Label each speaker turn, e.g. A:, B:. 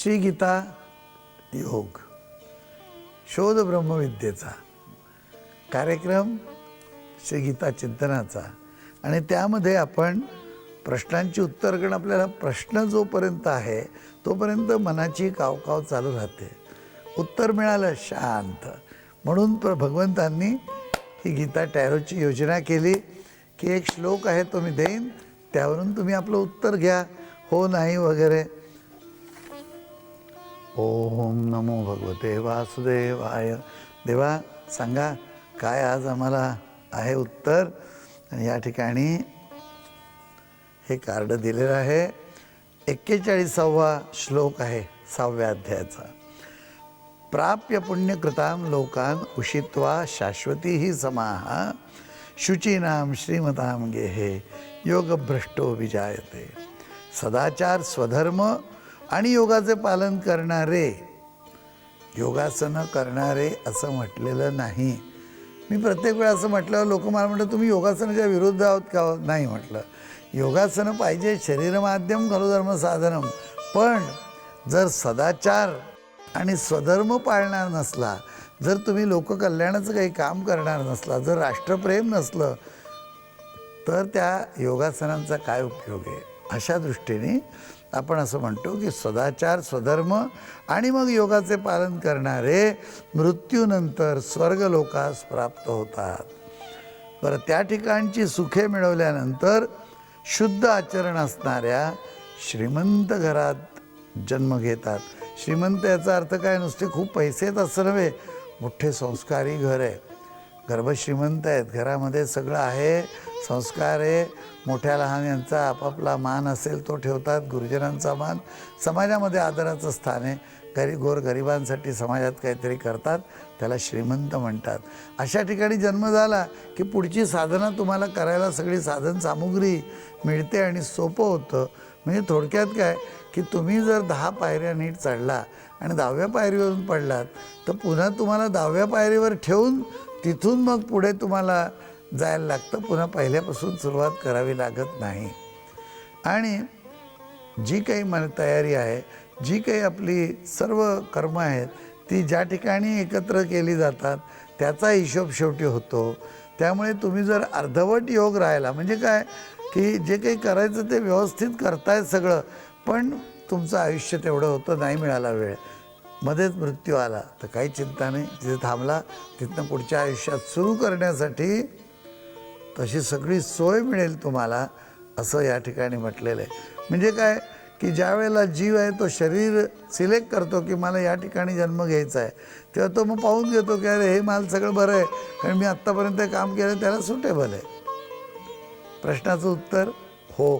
A: श्री गीता योग शोध ब्रह्मविद्येचा कार्यक्रम श्री गीता चिंतनाचा आणि त्यामध्ये आपण प्रश्नांची उत्तर करून आपल्याला प्रश्न जोपर्यंत आहे तोपर्यंत मनाची कावकाव चालू राहते. उत्तर मिळालं शांत. म्हणून भगवंतांनी ही गीता टॅरोची योजना केली की एक श्लोक आहे तो मी देईन, त्यावरून तुम्ही आपलं उत्तर घ्या, हो नाही वगैरे. ओम नमो भगवते वासुदेवाय. देवा सांगा काय आज आम्हाला आहे उत्तर. आणि या ठिकाणी हे कार्ड दिलेलं आहे. 41वा श्लोक आहे 6व्या अध्यायाचा. प्राप्य पुण्यकृतां लोकान् उषित्वा शाश्वती ही समाहा शुचीनाम श्रीमतां गेहे योगभ्रष्टो विजायते. सदाचार स्वधर्म आणि योगाचे पालन करणारे, योगासनं करणारे असं म्हटलेलं नाही. मी प्रत्येक वेळा असं म्हटल्यावर लोक मला म्हणतात तुम्ही योगासनाच्या विरुद्ध आहोत का? नाही म्हटलं, योगासनं पाहिजे, शरीरमाध्यम खलु धर्म साधनम. पण जर सदाचार आणि स्वधर्म पाळणार नसला, जर तुम्ही लोककल्याणाचं काही काम करणार नसला, जर राष्ट्रप्रेम नसलं तर त्या योगासनांचा काय उपयोग आहे. अशा दृष्टीने आपण असं म्हणतो की सदाचार स्वधर्म आणि मग योगाचे पालन करणारे मृत्यूनंतर स्वर्गलोकास प्राप्त होतात. बरं, त्या ठिकाणची सुखे मिळवल्यानंतर शुद्ध आचरण असणाऱ्या श्रीमंत घरात जन्म घेतात. श्रीमंत याचा अर्थ काय, नुसते खूप पैसे आहेत असं नव्हे, मोठे संस्कारी घर आहे, गर्भ श्रीमंत आहेत, घरामध्ये सगळं आहे, संस्कार आहे, मोठ्या लहान यांचा आपापला मान असेल तो ठेवतात, गुरुजनांचा मान, समाजामध्ये आदराचं स्थान आहे, गोरगरिबांसाठी समाजात काहीतरी करतात, त्याला श्रीमंत म्हणतात. अशा ठिकाणी जन्म झाला की पुढची साधना तुम्हाला करायला सगळी साधन सामुग्री मिळते आणि सोपं होतं. म्हणजे थोडक्यात काय की तुम्ही जर 10 पायऱ्या नीट चढला आणि 10व्या पायरीवरून पडलात तर पुन्हा तुम्हाला 10व्या पायरीवर ठेवून तिथून मग पुढे तुम्हाला जायला लागतं, पुन्हा पहिल्यापासून सुरुवात करावी लागत नाही. आणि जी काही मन तयारी आहे, जी काही आपली सर्व कर्म आहेत ती ज्या ठिकाणी एकत्र केली जातात त्याचा हिशोब शेवटी होतो. त्यामुळे तुम्ही जर अर्धवट योग राहिला, म्हणजे काय की जे काही करायचं ते व्यवस्थित करतायत सगळं, पण तुमचं आयुष्य तेवढं होतं, नाही मिळाला वेळ, मध्येच मृत्यू आला तर काही चिंता नाही, तिथे थांबला, तिथनं पुढच्या आयुष्यात सुरू करण्यासाठी तशी सगळी सोय मिळेल तुम्हाला, असं या ठिकाणी म्हटलेलं आहे. म्हणजे काय की ज्या वेळेला जीव आहे तो शरीर सिलेक्ट करतो की मला या ठिकाणी जन्म घ्यायचा आहे, तेव्हा तो मग पाहून घेतो की अरे हे मला सगळं बरं आहे, कारण मी आत्तापर्यंत काम केलं त्याला सुटेबल आहे. प्रश्नाचं उत्तर हो.